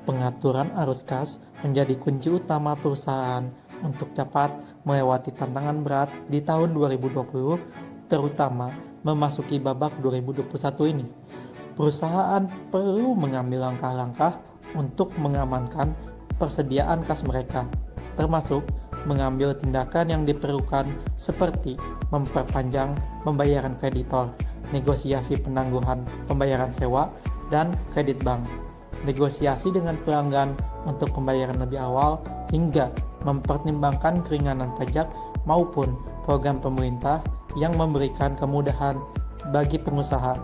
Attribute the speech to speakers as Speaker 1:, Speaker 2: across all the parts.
Speaker 1: Pengaturan arus kas menjadi kunci utama perusahaan untuk dapat melewati tantangan berat di tahun 2020, terutama memasuki babak 2021 ini. Perusahaan perlu mengambil langkah-langkah untuk mengamankan persediaan kas mereka, termasuk mengambil tindakan yang diperlukan seperti memperpanjang pembayaran kreditor, negosiasi penangguhan pembayaran sewa, dan kredit bank, negosiasi dengan pelanggan untuk pembayaran lebih awal, hingga mempertimbangkan keringanan pajak maupun program pemerintah yang memberikan kemudahan bagi pengusaha.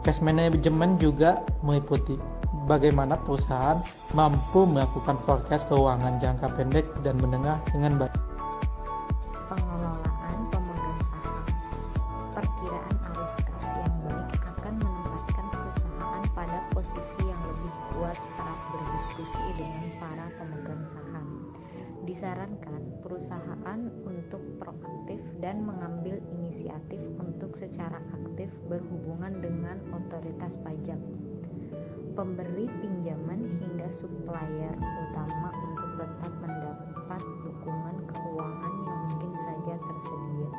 Speaker 1: Cash management juga meliputi bagaimana perusahaan mampu melakukan forecast keuangan jangka pendek dan menengah dengan baik.
Speaker 2: Pengelolaan pemegang saham. Perkiraan arus kas yang baik akan menempatkan perusahaan pada posisi yang lebih kuat saat berdiskusi dengan para pemegang saham. Disarankan perusahaan untuk proaktif dan mengambil inisiatif untuk secara aktif berhubungan dengan otoritas pajak, pemberi pinjaman hingga supplier utama untuk tetap mendapat dukungan keuangan yang mungkin saja tersedia.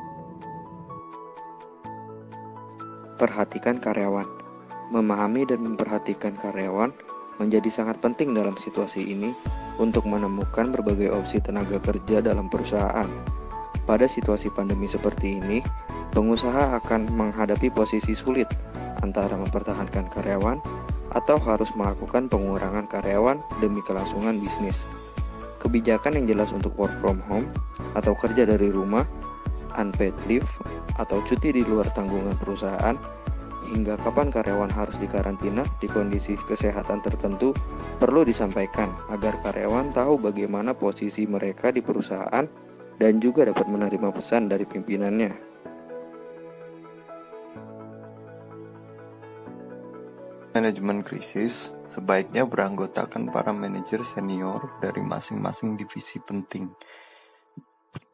Speaker 3: Perhatikan karyawan. Memahami dan memperhatikan karyawan menjadi sangat penting dalam situasi ini untuk menemukan berbagai opsi tenaga kerja dalam perusahaan. Pada situasi pandemi seperti ini, pengusaha akan menghadapi posisi sulit antara mempertahankan karyawan atau harus melakukan pengurangan karyawan demi kelangsungan bisnis. Kebijakan yang jelas untuk work from home atau kerja dari rumah, unpaid leave atau cuti di luar tanggungan perusahaan, hingga kapan karyawan harus dikarantina di kondisi kesehatan tertentu perlu disampaikan agar karyawan tahu bagaimana posisi mereka di perusahaan dan juga dapat menerima pesan dari pimpinannya.
Speaker 4: Manajemen krisis sebaiknya beranggotakan para manajer senior dari masing-masing divisi penting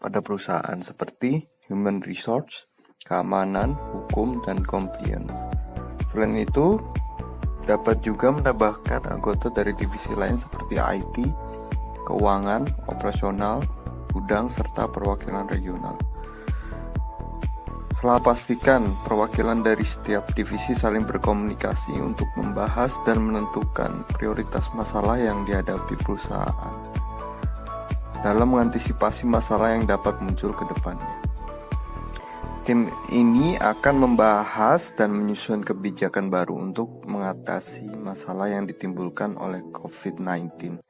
Speaker 4: pada perusahaan seperti human resource, keamanan, hukum, dan compliance. Selain itu, dapat juga menambahkan anggota dari divisi lain seperti IT, keuangan, operasional, gudang, serta perwakilan regional. Setelah pastikan perwakilan dari setiap divisi saling berkomunikasi untuk membahas dan menentukan prioritas masalah yang dihadapi perusahaan dalam mengantisipasi masalah yang dapat muncul ke depannya. Tim ini akan membahas dan menyusun kebijakan baru untuk mengatasi masalah yang ditimbulkan oleh COVID-19